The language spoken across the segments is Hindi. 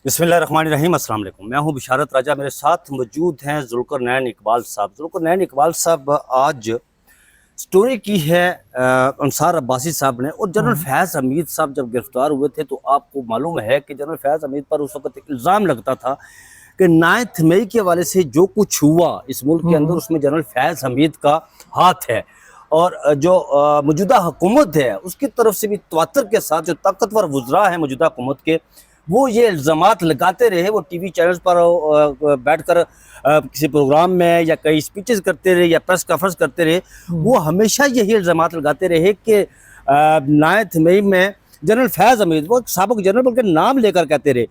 बिस्मिल्लाहिर्रहमानिर्रहीम, अस्सलाम वालेकुम। मैं हूं बिशारत राजा, मेरे साथ मौजूद हैं ज़ुल्करनैन इकबाल साहब। ज़ुल्करनैन इकबाल साहब आज स्टोरी की है अंसार अब्बासी साहब ने। और जनरल फैज़ हमीद साहब जब गिरफ्तार हुए थे तो आपको मालूम है कि जनरल फैज़ हमीद पर उस वक्त एक इल्ज़ाम लगता था कि 9 मई के हवाले से जो कुछ हुआ इस मुल्क के अंदर उसमें जनरल फैज़ हमीद का हाथ है। और जो मौजूदा हुकूमत है उसकी तरफ से भी तवातर के साथ जो ताकतवर वुज़रा है मौजूदा हुकूमत के, वो ये इल्ज़ामात लगाते रहे। वो टीवी चैनल्स पर बैठकर किसी प्रोग्राम में या कई स्पीचेस करते रहे या प्रेस कॉन्फ्रेंस करते रहे, वो हमेशा यही इल्ज़ामात लगाते रहे कि 9 मई में जनरल फैज़ हमीद, वो साबिक़ जनरल के नाम लेकर कहते रहे।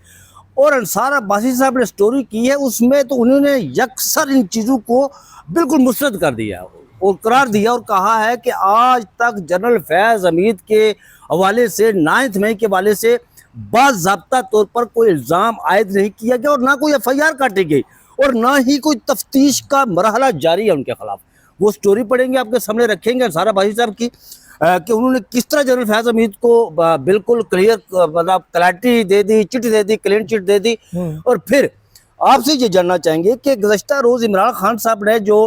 और अंसार अब्बासी साहब ने स्टोरी की है, उसमें तो उन्होंने यकसर इन चीज़ों को बिल्कुल मुस्तरद कर दिया और करार दिया और कहा है कि आज तक जनरल फैज़ हमीद के हवाले से 9 मई के हवाले से बाज़ाब्ता तौर पर कोई इल्ज़ाम आयद नहीं किया गया और ना कोई FIR काटी गई और ना ही कोई तफ्तीश का मरहला जारी है उनके खिलाफ। वो स्टोरी पढ़ेंगे, आपके सामने रखेंगे अंसार अब्बासी साहब की कि उन्होंने किस तरह जनरल फैज़ हमीद को बिल्कुल क्लियर, मतलब क्लैरिटी दे दी, चिट दे दी, क्लीन चिट दे दी। और फिर आपसे ये जानना चाहेंगे कि गुज़श्ता रोज़ इमरान खान साहब ने जो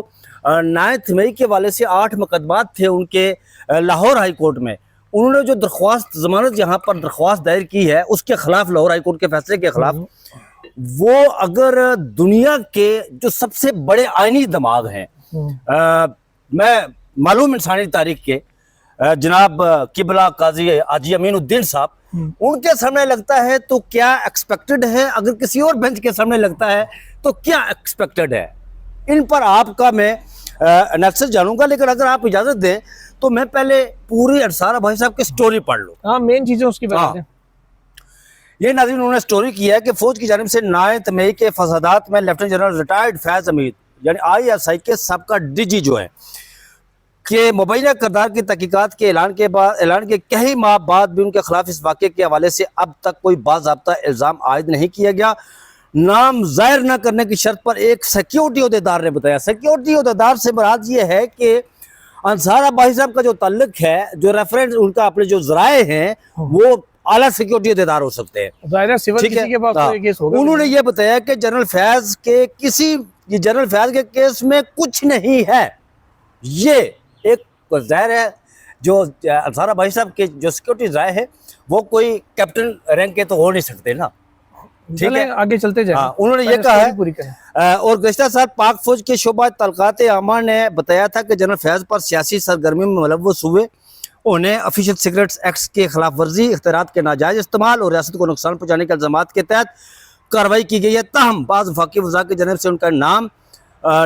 9 मई के वाले से 8 मुकदमात थे उनके लाहौर हाई कोर्ट में, उन्होंने जो दरख्वास्त जमानत यहाँ पर दरख्वास्त दायर की है उसके खिलाफ, लाहौर हाई कोर्ट के फैसले के खिलाफ, वो अगर दुनिया के जो सबसे बड़े आईनी दिमाग हैं, मैं मालूम इंसानी तारीख के जनाब किबला काजी हाजी अमीनुद्दीन साहब, उनके सामने लगता है तो क्या एक्सपेक्टेड है, अगर किसी और बेंच के सामने लगता है तो क्या एक्सपेक्टेड है। इन पर आपका मैं एनालिसिस जानूंगा, लेकिन अगर आप इजाजत दें तो मैं पहले पूरी अंसार अब्बासी साहब की स्टोरी पढ़ लूँ। हाँ, मेन चीजें उसकी बता दें। ये नाज़रीन, उन्होंने स्टोरी की है कि फौज की जानिब से 9 मई के फसादात में लेफ्टिनेंट जनरल रिटायर्ड फैज़ हमीद यानी ISI के सबका DG जो है कि मुबैना किरदार की तहकीकात के ऐलान के कई माह बाद भी उनके खिलाफ इस वाक़े के हवाले से अब तक कोई बाज़ाब्ता इल्ज़ाम आयद नहीं किया गया। नाम ज़ाहिर न करने की शर्त पर एक सिक्योरिटी अहदेदार ने बताया। सिक्योरिटी अहदेदार से मुराद ये है कि अंसार अब्बासी साहब का जो ताल्लुक है, जो रेफरेंस उनका अपने जो ज़राए हैं, वो आला सिक्योरिटी अहदेदार हो सकते हैं। ठीक है, उन्होंने ये बताया कि जनरल फैज़ के केस में कुछ नहीं है। ये एक ज़ाहिर है जो अंसार अब्बासी साहब के जो सिक्योरिटी ज़राए है वो कोई कैप्टन रैंक के तो हो नहीं सकते ना। ठीक है, आगे चलते जाए। हाँ, उन्होंने ये कहा है। और गुज़श्ता साल पाक फौज के शोबा तलकात आमा ने बताया था कि जनरल फैज़ पर सियासी सरगर्मी में मुलव्वस हुए, उन्हें ऑफिशियल सिगरेट्स एक्ट के खिलाफ वर्जी, इख्तियारात के नाजायज़ इस्तेमाल और रियासत को नुकसान पहुँचाने के इल्ज़ामात के तहत कार्रवाई की गई है। ताहम बाज़ वफाकी वज़रा की जानिब से उनका नाम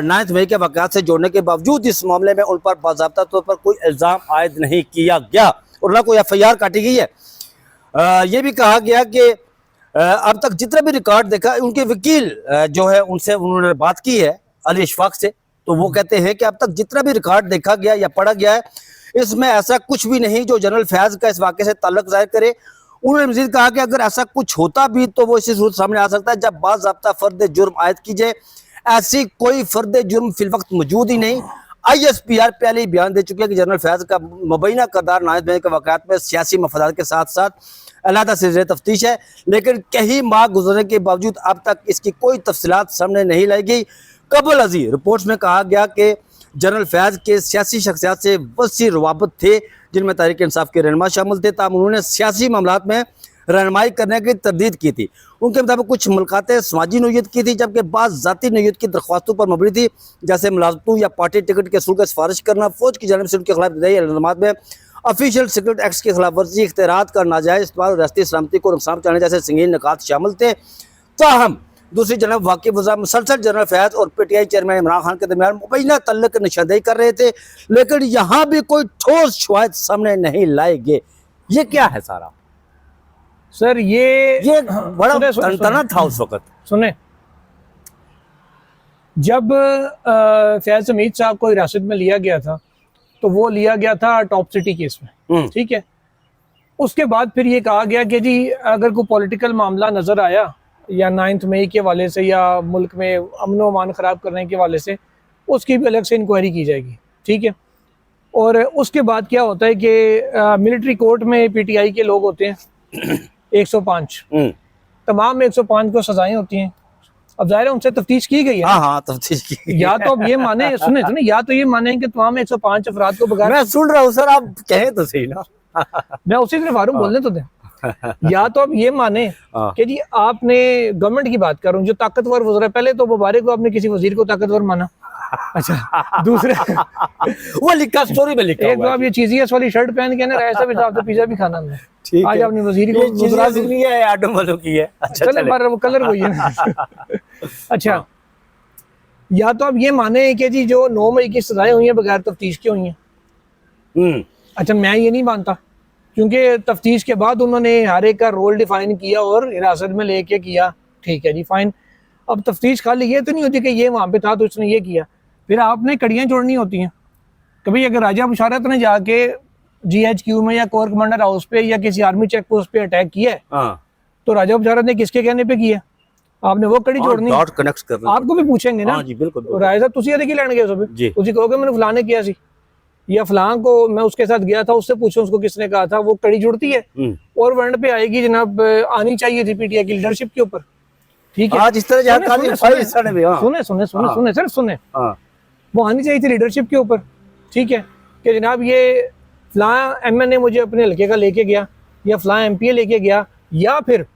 9 मई के वाक़यात से जोड़ने के बावजूद इस मामले में उन पर बाज़ाब्ता तौर पर कोई इल्ज़ाम आयद नहीं किया गया और ना कोई FIR काटी गई है। ये भी कहा गया कि अब तक जितना भी रिकॉर्ड देखा, उनके वकील जो है उनसे उन्होंने बात की है अली इशफाक से, तो वो कहते हैं कि अब तक जितना भी रिकॉर्ड देखा गया या पढ़ा गया है, इसमें ऐसा कुछ भी नहीं जो जनरल फैज़ का इस वाक़े से ताल्लुक ज़ाहिर करे। उन्होंने मज़ीद कहा कि अगर ऐसा कुछ होता भी तो वो इसी सूरत सामने आ सकता है जब बाज़ाब्ता फ़र्द जुर्म आयद की जाए। ऐसी कोई फ़र्द जुर्म फिल वक्त मौजूद ही नहीं। ISPR पहले ही बयान दे चुके हैं कि जनरल फैज़ का मुबैना किरदार 9 मई के वाक़यात में सियासी मफादात के साथ साथ अलहदा से तफ्तीश है, लेकिन कई माह गुजरने के बावजूद अब तक इसकी कोई तफसीलात सामने नहीं लाई गई। कबल अजी रिपोर्ट्स में कहा गया कि जनरल फैज़ के सियासी शख्सियात से वसी रवाबत थे जिनमें तहरीक इंसाफ के रहनुमा शामिल थे, ताहम उन्होंने सियासी मामलात में रहनुमाई करने की तरदीद की थी। उनके मुताबिक कुछ मुलाकातें समाजी नोयत की थी जबकि बाज़ ज़ाती नोयत की दरख्वास्तों पर मबनी थी, जैसे मुलाजमतों या पार्टी टिकट के असूल का सिफारिश करना। फौज की जानिब से उनके खिलाफ दई इल्ज़ामात में ऑफिशियल सिक्योरिट एक्ट के खिलाफ वर्जी, इख्तियारात का नाजायज़ इस्तेमाल और रियासती सलामती को नुकसान पहुँचाने जैसे संगीन निकात शामिल थे। ताहम दूसरी जानब वाक़ई वज़रा मुसलसल जनरल फैज़ और PTI चेयरमैन इमरान खान के दरमियान मुबैना तल्लुक़ की निशानदेही कर रहे थे, लेकिन यहाँ भी कोई ठोस शवाहिद सामने नहीं लाए गए। ये क्या है सारा सर? ये बड़ा तनतना था उस वक्त। सुने, जब फैज़ हमीद साहब को हिरासत में लिया गया था तो वो लिया गया था टॉप सिटी केस में, ठीक है। उसके बाद फिर ये कहा गया कि जी अगर कोई पॉलिटिकल मामला नज़र आया या 9 मई के वाले से या मुल्क में अमन व अमान ख़राब करने के वाले से, उसकी भी अलग से इंक्वायरी की जाएगी, ठीक है। और उसके बाद क्या होता है कि मिलिट्री कोर्ट में PTI के लोग होते हैं 105, तमाम 105 को सजाएं होती हैं। अब जाहिर है उनसे तफ्तीश की गई है। हाँ हाँ, तफ्तीश की। या तो अब ये माने, सुने या तो ये माने कि तमाम 105 अफराद को बगैर, मैं सुन रहा हूँ सर, आप कहें तो सही ना। मैं उसी तरफ आ रहा हूँ, बोलने तो दें। या तो अब ये माने कि जी आपने, गवर्नमेंट की बात कर रहा हूँ, जो ताकतवर वज़ीर, पहले तो मुबारक को आपने किसी वजीर को ताकतवर माना। अच्छा, दूसरे वो लिखा, स्टोरी में लिखा एक तो आप ये चीज़ वाली शर्ट पहन के ना ऐसा भी साहब तो पिज़्ज़ा भी खाना हमने। ठीक आज है। आपने वजीर को नहीं है, आडम वालों की है। अच्छा, चले पर वो कलर वही है ना। अच्छा, या तो आप ये माने कि जी जो 9 मई की सजाएं हुई हैं बगैर तफ्तीश की हुई हैं। अच्छा, मैं ये नहीं मानता, क्योंकि तफ्तीश के बाद उन्होंने हर एक का रोल डिफाइन किया और हिरासत में लेके किया। ठीक है जी, फाइन। अब तफ्तीश खाली ये तो नहीं होती कि ये वहाँ पे था तो उसने ये किया, फिर आपने कड़ियाँ जोड़नी होती हैं। कभी अगर राजा बुशारत ने जाके GHQ में या कोर कमांडर हाउस पे या किसी आर्मी चेक पोस्ट पे अटैक किया है, तो राजा बुशारत ने किसके कहने पे किया? आपने वो कड़ी जोड़नी, डॉट कनेक्ट करना, आपको भी पूछेंगे ना। हाँ जी, बिल्कुल, बिल्कुल। राजा साहब तुसी की लैंड गए जी। तुसी कहोगे मैंने फलाने किया सी, या फलां को मैं उसके साथ गया था, उससे पूछो उसको किसने कहा था। वो कड़ी जुड़ती है और वर्ड पे आएगी जनाब, आनी चाहिए थी PTI की लीडरशिप के ऊपर। ठीक है, आज इस तरह सुने सर, वो आनी चाहिए थी लीडरशिप के ऊपर। ठीक है, कि जनाब ये फलां MNA मुझे अपने हल्के का लेके गया, या फलां MPA लेके गया, या फिर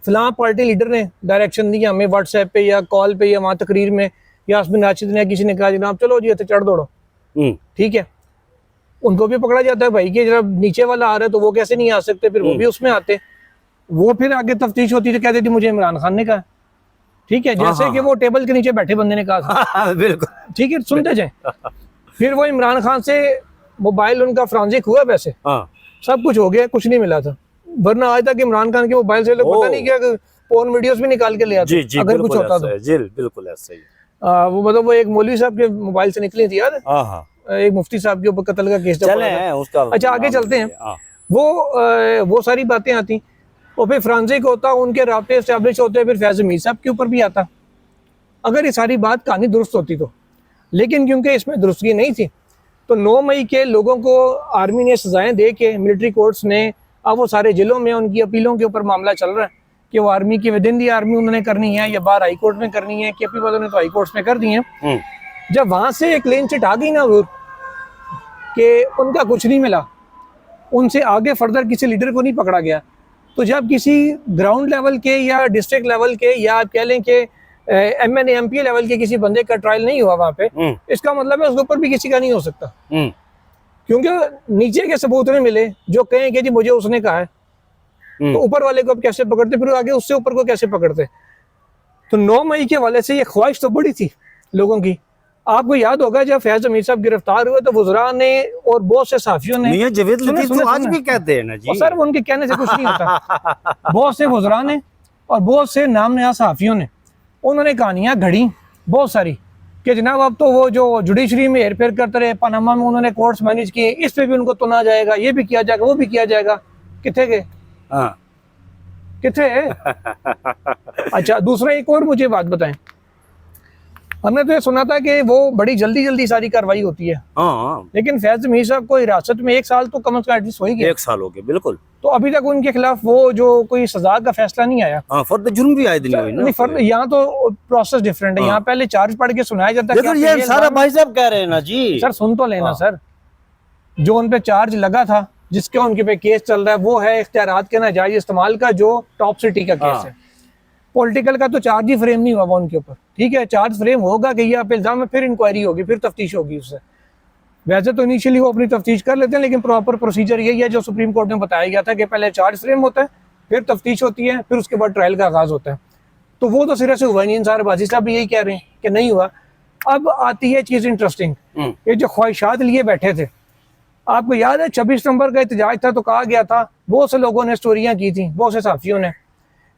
फलां पार्टी लीडर ने डायरेक्शन दी हमें व्हाट्सएप पे या कॉल पे या वहाँ तकरीर में, या यास्मीन राशिद ने किसी ने कहा जनाब चलो जी चढ़ दौड़ो। ठीक है, उनको भी पकड़ा जाता है भाई कि जब नीचे वाला आ रहा है तो वो कैसे नहीं आ सकते, फिर वो भी उसमें आते। वो फिर आगे तफ्तीश होती तो कहते थे मुझे इमरान खान ने कहा। ठीक है, जैसे कि वो टेबल के नीचे बैठे बंदे ने कहा था। बिल्कुल, ठीक है, सुनते जाए। फिर वो इमरान खान से मोबाइल उनका फ्रांजिक हुआ, वैसे सब कुछ हो गया, कुछ नहीं मिला था। वरना आज तक इमरान खान के मोबाइल से लोग पता नहीं क्या पोर्न वीडियोस भी निकाल के ले आते अगर कुछ होता तो। जी बिल्कुल ऐसा ही। वो मतलब वो एक मौलवी साहब के मोबाइल से निकली थी यार, एक मुफ्ती साहब के ऊपर कत्ल का केस उसका। अच्छा, आगे चलते हैं। वो सारी बातें आती और फिर फ्रांसिक होता, उनके राब्ते एस्टेब्लिश होते, फिर फैज मीर साहब के ऊपर भी आता। अगर ये सारी बात कहानी दुरुस्त होती तो, लेकिन क्योंकि इसमें दुरुस्तगी नहीं थी, तो 9 मई के लोगों को आर्मी ने सजाएं दे के, मिलिट्री कोर्ट्स ने, अब वो सारे जिलों में उनकी अपीलों के ऊपर मामला चल रहा है कि वो आर्मी की विद इन दी आर्मी उन्होंने करनी है या बाहर हाई कोर्ट में करनी है। KP वालों ने तो हाई कोर्ट्स में कर दी है। जब वहां से एक क्लीन चिट आ गई ना कि उनका कुछ नहीं मिला, उनसे आगे फर्दर किसी लीडर को नहीं पकड़ा गया, तो जब किसी ग्राउंड लेवल के या डिस्ट्रिक्ट लेवल के या आप कह लें कि MNA MPA लेवल के किसी बंदे का ट्रायल नहीं हुआ वहां पे, इसका मतलब है उसके ऊपर भी किसी का नहीं हो सकता, क्योंकि नीचे के सबूत नहीं मिले जो कहें कि जी मुझे उसने कहा है। तो ऊपर वाले को अब कैसे पकड़ते, फिर आगे उससे ऊपर को कैसे पकड़ते? तो 9 मई के वाले से ये ख्वाहिश तो बड़ी थी लोगों की। आपको याद होगा जब फैज मीर साहब गिरफ्तार हुए तो वुज़रा ने और बहुत से साफियों ने, मियां जावेद लतीफ तो आज भी कहते हैं ना जी, सर उनके कहने से कुछ नहीं होता। बहुत से वुज़रा ने और बहुत से नाम नया साफियों ने उन्होंने कहानियां घड़ी बहुत सारी कि जनाब अब तो वो जो जुडिशरी में हेर फेर करते रहे, पनामा में उन्होंने कोर्ट्स मैनेज किए, इस पे भी उनको तुना जाएगा, ये भी किया जाएगा, वो भी किया जाएगा। किथे गए? किथे? अच्छा, दूसरा एक और मुझे बात बताएं, हमने तो ये सुना था कि वो बड़ी जल्दी जल्दी सारी कार्रवाई होती है, लेकिन फैज मीर साहब को हिरासत में 1 साल तो कम से कम एटलीस्ट हो ही गया। 1 साल हो गया, बिल्कुल। तो अभी तक उनके खिलाफ वो जो कोई सजा का फैसला नहीं आया। फर्द जुर्म भी आए दिन हुए ना, फर्द यहाँ तो प्रोसेस डिफरेंट है। यहाँ पहले चार्ज पढ़ के सुनाया जाता है। ये सारा भाई साहब कह रहे हैं ना जी, सर सुन तो लेना सर, जो उन पे चार्ज लगा था, जिसके उनके पे केस चल रहा है, वो है इख्तियारात के नाजायज इस्तेमाल का, जो टॉप सिटी का केस है। पॉलिटिकल का तो चार्ज ही फ्रेम नहीं हुआ उनके ऊपर। ठीक है, चार्ज फ्रेम होगा कि ये आप इल्जाम है, फिर इंक्वायरी होगी, फिर तफ्तीश होगी उससे। वैसे तो इनिशियली वो अपनी तफ्तीश कर लेते हैं, लेकिन प्रॉपर प्रोसीजर यही है जो सुप्रीम कोर्ट में बताया गया था कि पहले चार्ज फ्रेम होता है, फिर तफ्तीश होती है, फिर उसके बाद ट्रायल का आगाज होता है। तो वो तो सिरे से हुआ नहीं। इंसार बाजी साहब भी यही कह रहे हैं कि नहीं हुआ। अब आती है चीज़ इंटरेस्टिंग, ये जो ख्वाहिशात लिए बैठे थे, आपको याद है 26 नवंबर का एहतजाज था तो कहा गया था, बहुत से लोगों ने स्टोरियाँ की थी, बहुत से साफियों ने,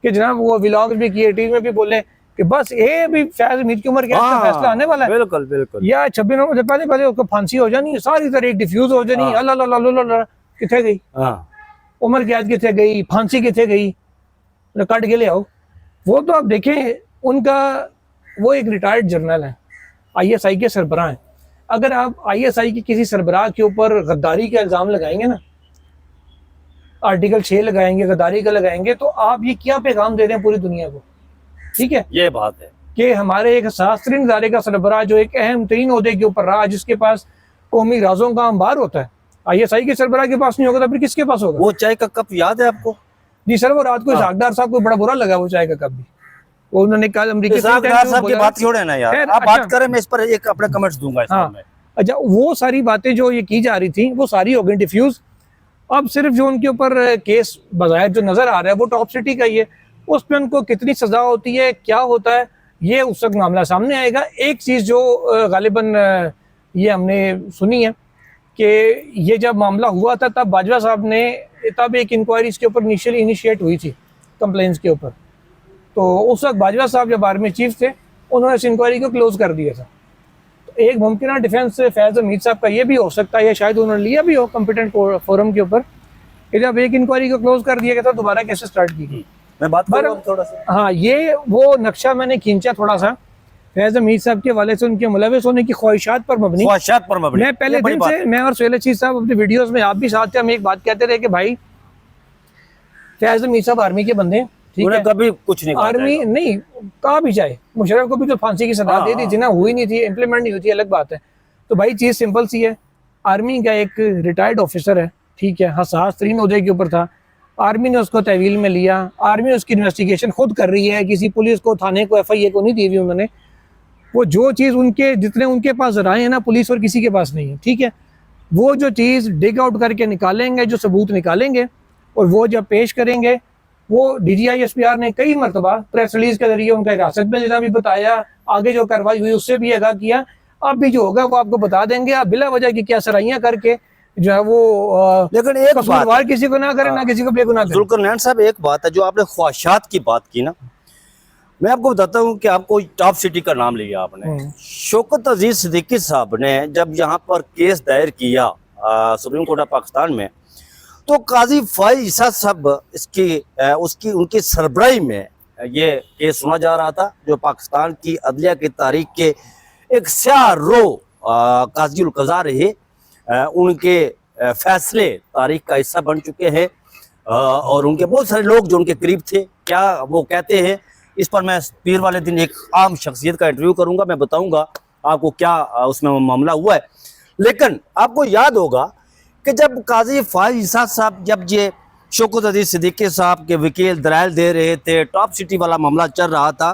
कि जनाब वो व्लॉग भी किए, टीवी में भी बोले कि बस ये भी फैज मीर की उम्र का फैसला आने वाला है। बिल्कुल बिल्कुल। या 26 नवंबर से पहले उसको फांसी हो जानी, सारी तरह डिफ्यूज हो जानी। अल्लाह किथे गई उम्र कैद, किथे गई फांसी, किथे गई, कट के ले आओ। वो तो आप देखें, उनका वो एक रिटायर्ड जर्नल है, ISI के सरबराह हैं। अगर आप ISI के किसी सरबराह के ऊपर गद्दारी का इल्ज़ाम लगाएंगे ना, आर्टिकल 6 लगाएंगे, गद्दारी का लगाएंगे, तो आप ये क्या पैगाम दे रहे हैं पूरी दुनिया को? ठीक है, ये बात है कि हमारे एक शास्त्रीय इदारे का सरबराह जो एक अहम तरीन ओहदे के ऊपर रहा, जिसके पास कौमी राजों का अंबार होता है, ISI के सरबराह के पास नहीं होगा तो फिर किसके पास होगा? वो चाय का कप याद है आपको? जी सर, वो रात को इसहाकदार साहब को बड़ा बुरा लगा वो चाय का कप भी। वो उन्होंने कहा अमरीकी साहब की बात छोड़े ना यार, खैर, आप अच्छा। बात करें, मैं इस पर एक अपने कमेंट्स दूंगा इस पर मैं। अच्छा, वो सारी बातें जो ये की जा रही थी वो सारी हो गई डिफ्यूज। अब सिर्फ जो उनके ऊपर केस बजाय जो नजर आ रहा है वो टॉप सिटी का ही है, उस पर उनको कितनी सजा होती है, क्या होता है, ये उस वक्त मामला सामने आएगा। एक चीज़ जो गालिबन ये हमने सुनी है कि ये जब मामला हुआ था तब बाजवा साहब ने, तब एक इंक्वायरी इसके ऊपर इनिशियली इनिशिएट हुई थी कंप्लेंट्स के ऊपर, तो उस वक्त बाजवा साहब जब आर्मी चीफ थे उन्होंने इस इंक्वायरी को क्लोज कर दिया था। तो एक मुमकिन डिफेंस फैज़ हमीद साहब का ये भी हो सकता है, या शायद उन्होंने लिया भी हो कॉम्पिटेंट फोरम के ऊपर कि जब एक इंक्वायरी को क्लोज कर दिया गया था दोबारा कैसे स्टार्ट की गई। मैं बात करूं थोड़ा सा। हाँ, ये वो नक्शा मैंने खींचा थोड़ा सा फैज़ हमीद साहब के वाले से उनके मुलविस होने की ख्वाहिशात पर मबनी। मैं पहले दिन से, मैं और सोहेल चीज साहब अपने वीडियोस में, आप भी साथ थे, हम एक बात कहते रहे कि भाई फैज़ हमीद साहब आर्मी के बंदे, ठीक है, कभी कुछ नहीं आर्मी नहीं कहा भी जाए, मुशर्रफ को भी तो फांसी की सजा दे दी थी ना, हुई नहीं थी, इम्प्लीमेंट नहीं हुई थी, अलग बात है। तो भाई चीज सिंपल सी है, आर्मी का एक रिटायर्ड ऑफिसर है, ठीक है, हसास तरीन ओहदे के ऊपर था, आर्मी ने उसको तहवील में लिया, आर्मी उसकी इन्वेस्टिगेशन खुद कर रही है, किसी पुलिस को, थाने को, FIA को नहीं दी हुई उन्होंने। वो जो चीज़ उनके, जितने उनके पास राय है ना, पुलिस और किसी के पास नहीं है, ठीक है, वो जो चीज़ डिग आउट करके निकालेंगे, जो सबूत निकालेंगे और वो जब पेश करेंगे, वो DGI SPR ने कई मरतबा प्रेस रिलीज के जरिए उनका हिरासत में लेना भी बताया, आगे जो कार्रवाई हुई उससे भी आगाह किया, अब भी जो होगा वो आपको बता देंगे। आप बिला वजह की क्या सराइयां करके जो है वो, लेकिन एक कसूरवार किसी को ना करे, ना किसी को बेगुनाह करे। जुल्करनैन साहब, एक बात है, जो आपने ख्वाहिशात की बात की ना, मैं आपको बताता हूँ कि आपको टॉप सिटी का नाम लिया आपने। शौकत अजीज सिद्दीकी साहब ने जब यहाँ पर केस दायर किया सुप्रीम कोर्ट ऑफ पाकिस्तान में, तो काजी फाइज ईसा साहब उसकी उनकी सरबराही में ये केस सुना जा रहा था, जो पाकिस्तान की अदलिया की तारीख के एक स्याह रो काजीउल कज़ा रहे, उनके फैसले तारीख का हिस्सा बन चुके हैं, और उनके बहुत सारे लोग जो उनके करीब थे, क्या वो कहते हैं, इस पर मैं पीर वाले दिन एक आम शख्सियत का इंटरव्यू करूंगा, मैं बताऊंगा आपको क्या उसमें मामला हुआ है। लेकिन आपको याद होगा कि जब काजी फाइज ईसा साहब, जब ये शौकत अजीज सिद्दीकी साहब के वकील दलाइल दे रहे थे, टॉप सिटी वाला मामला चल रहा था,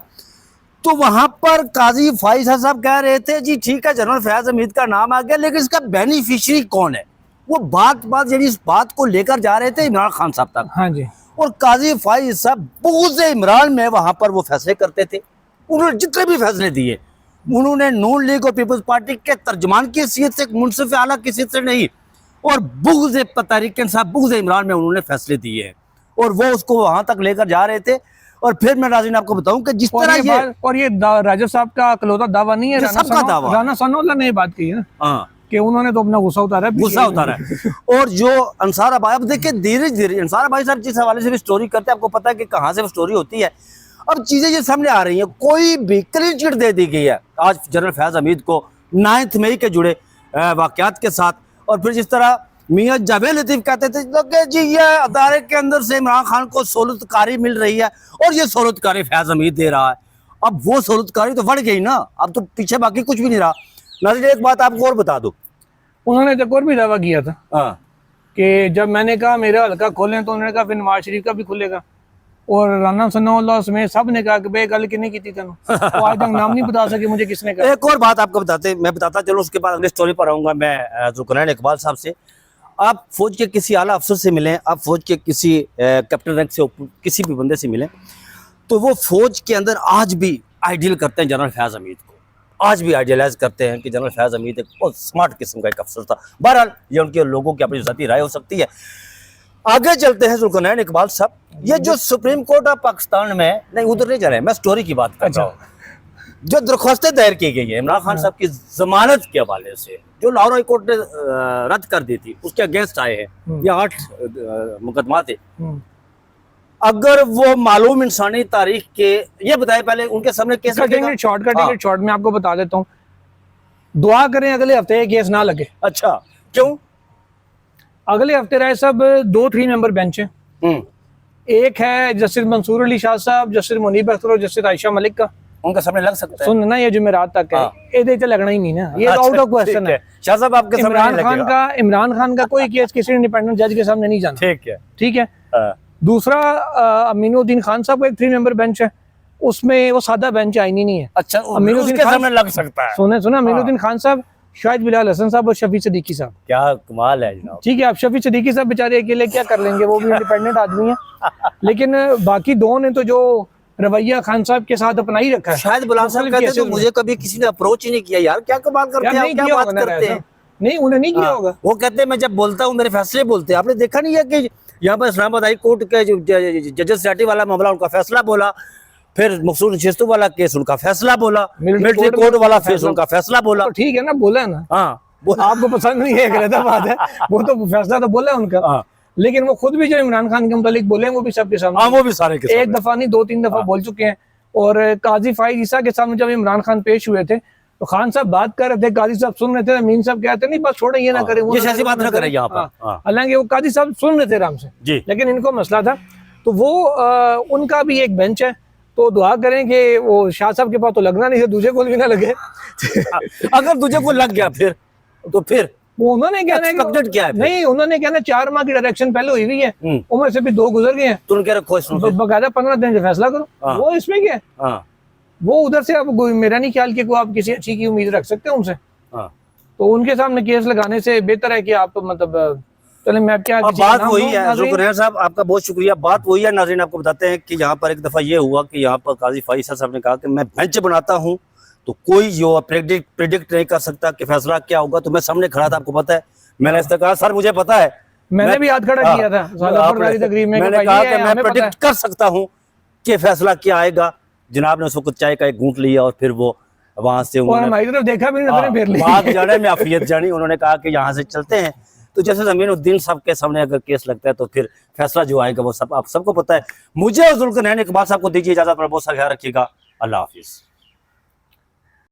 तो वहां पर काजी फाइज ईसा साहब कह रहे थे जी ठीक है, जनरल फैज हमीद का नाम आ गया, लेकिन इसका बेनिफिशियरी कौन है? वो बात यानी इस बात को लेकर जा रहे थे इमरान खान साहब तक। हाँ जी। और काजी फाइज साहब बुग़्ज़ इमरान में वहां पर वो फैसले करते थे, उन्होंने जितने भी फैसले दिए, उन्होंने नून लीग और पीपल्स पार्टी के तर्जमान की हैसियत से, मुनसिफ आला की हैसियत से नहीं, और बुग़्ज़ तहरीक इंसाफ, बुग़्ज़ इमरान में उन्होंने फैसले दिए हैं, और वो उसको वहां तक लेकर जा रहे थे। और फिर मैं नाज़रीन आपको बताऊं कि जिस तरह ये राजा साहब का अकलौता दावा नहीं है, राना सनाउल्लाह ने ये बात कही है ना, हाँ, कि उन्होंने तो अपना गुस्सा उतारा है। और जो अंसार अबाई, अब देखिए धीरे धीरे अंसार अबाई साहब जिस हवाले से भी स्टोरी करते हैं, आपको पता है कि कहाँ से वो स्टोरी होती है। अब चीजें ये सामने आ रही हैं, कोई भी क्लीन चिट दे दी गई है आज जनरल फैज हमीद को 9 मई के जुड़े वाकयात के साथ। और फिर जिस तरह मियां जावेद लतीफ कहते थे कि जी ये अदारे के अंदर से इमरान खान को सहूलतकारी मिल रही है, और ये सहूलतकारी फैज हमीद दे रहा है। अब वो सहूलतकारी तो बढ़ गई ना, अब तो पीछे बाकी कुछ भी नहीं रहा। नाज़रीन एक बात आपको और बता दो, उन्होंने तो और भी दावा किया था कि जब मैंने कहा मेरा हल्का खोलें, तो उन्होंने कहा फिर नवाज शरीफ का भी खुलेगा, और राना सनाउल्लाह समेत सब ने कहा कि बे गल की नहीं की थी तेन, तो आज तक नाम नहीं बता सके मुझे किसने कहा। एक और बात आपको मैं बताता चलो, उसके बाद अगले स्टोरी पर आऊंगा मैं जुल्करनैन इकबाल साहब से। आप फौज के किसी आला अफसर से मिलें, आप फौज के किसी कैप्टन रैंक से किसी भी बंदे से मिलें, तो वो फौज के अंदर आज भी आइडियल करते हैं जनरल फैज हमीद को, आज भी आइडियलाइज करते हैं कि जनरल फैज हमीद एक बहुत स्मार्ट किस्म का एक अफसर था। बहरहाल ये उनके लोगों की अपनी ज़ाती राय हो सकती है। आगे चलते हैं जुल्करनैन इकबाल साहब, ये जो सुप्रीम कोर्ट ऑफ पाकिस्तान में, नहीं उधर नहीं जा रहे हैं, मैं स्टोरी की बात कर रहा हूँ, जो दरख्वास्तें दायर की गई है इमरान खान साहब की जमानत के हवाले से, जो लाहौर हाई कोर्ट ने रद्द कर दी थी, उसके अगेंस्ट आए हैं, ये 8 मुकदमा थे। अगर वो मालूम इंसानी तारीख के, ये बताए पहले उनके सामने केस शॉर्ट में आपको बता देता हूँ, दुआ करें अगले हफ्ते केस ना लगे। अच्छा, क्यों? अगले हफ्ते राय साहब 2-3 मेंबर बेंच है। एक है जस्टिस मंसूर अली शाह साहब, जस्टिस मुनीब अख्तर और जस्टिस आयशा मलिक का। उनका सामने लग सकता है। सुन ना, ये जुमेरात तक है, ये तो लगना ही नहीं ना, ये आउट ऑफ क्वेश्चन है। शाह साहब आपके सामने इमरान खान का कोई केस किसी इंडिपेंडेंट जज के सामने नहीं जाना। ठीक है। दूसरा अमीनुद्दीन खान साहब का एक 3 मेंबर बेंच है, उसमें वो सादा बेंच आईनी नहीं है। अच्छा, अमीनुद्दीन खान सामने लग सकता है। सुना अमीनुद्दीन खान साहब, शाहिद बिलाल हसन साहब और शफी सिद्दीकी साहब। क्या कमाल है जनाब। ठीक है, आप शफी सिद्दीकी साहब बेचारे अकेले क्या कर लेंगे, वो भी इंडिपेंडेंट आदमी है। लेकिन बाकी दो ने तो जो रवैया खान साहब के साथ अपना ही रखा है। शायद बिलाल साहब कहते हैं मुझे कभी किसी ने अप्रोच ही नहीं किया। यार क्या कमाल करते हैं, क्या बात करते हैं। नहीं, उन्हें नहीं किया होगा। वो कहते हैं मैं जब बोलता हूँ मेरे फैसले बोलते हैं। आपने देखा नहीं है कि यहाँ पर इस्लामाबाद हाई कोर्ट के जो जजेस रेटी वाला मामला उनका फैसला बोला, फिर मकसूद चिश्ती वाला केस उनका फैसला बोला, मिलिट्री कोर्ट वाला केस उनका फैसला बोला। ठीक है ना, बोला है ना। हाँ, आपको पसंद नहीं है, गलत बात है। वो तो फैसला तो बोला उनका, लेकिन वो खुद भी जो इमरान खान के मुतालिक बोले वो भी सबके सामने, वो भी सारे के एक दफा नहीं 2-3 दफा बोल चुके हैं। और काजी फाइज ईसा के सामने जब इमरान खान पेश हुए थे तो खान साहब बात कर रहे थे, काजी साहब सुन रहे थे, अमीन साहब कहते नहीं बस छोड़े, ये ना करें, वो ऐसी बात ना करें यहाँ पर। हालांकि वो काजी साहब सुन रहे थे आराम से, लेकिन इनको मसला था। तो वो उनका भी एक बेंच है, तो दुआ करें कि वो शाह साहब के पास तो लगना नहीं है, दूसरे को भी ना लगे। अगर दूसरे को लग गया फिर वो उन्होंने कहना है क्या है? नहीं, उन्होंने कहना 4 माह की डायरेक्शन पहले हुई है, उम्र से भी 2 गुजर गए हैं, तो उनके रखो बकायदा 15 दिन से फैसला करो। वो इसमें क्या है, वो उधर से, अब मेरा नहीं ख्याल कि आप किसी अच्छी की उम्मीद रख सकते हैं उनसे। तो उनके सामने केस लगाने से बेहतर है कि आप मतलब चले, मैं क्या बात वही है। जुल्कर साहब आपका बहुत शुक्रिया। बात वही है नाज़रीन, आपको बताते हैं कि यहाँ पर एक दफा ये हुआ कि यहाँ पर काजी फाइज साहब ने कहा कि मैं बेंच बनाता हूँ तो कोई जो प्रेडिक्ट नहीं कर सकता कि फैसला क्या होगा। तो मैं सामने खड़ा था, आपको पता है, मैंने इससे कहा सर मुझे पता है, मैंने भी हाथ खड़ा किया था तकरीब में, मैंने कहा कि मैं प्रेडिक्ट कर सकता हूँ कि फैसला क्या आएगा। जनाब ने उसको कुछ चाय का एक घूंट लिया और फिर वो वहां से हमारी तरफ देखा भी नहीं, बात जाने में आफियत जानी। उन्होंने कहा कि यहाँ से चलते हैं। तो जैसे अमीनुद्दीन साहब के सामने अगर केस लगता है तो फिर फैसला जो आएगा वो सब आप सबको पता है। मुझे और जुल्कर नैन इकबाल साहब को दीजिए इजाजत, पर बहुत सा ख्याल रखिएगा। अल्लाह हाफिज।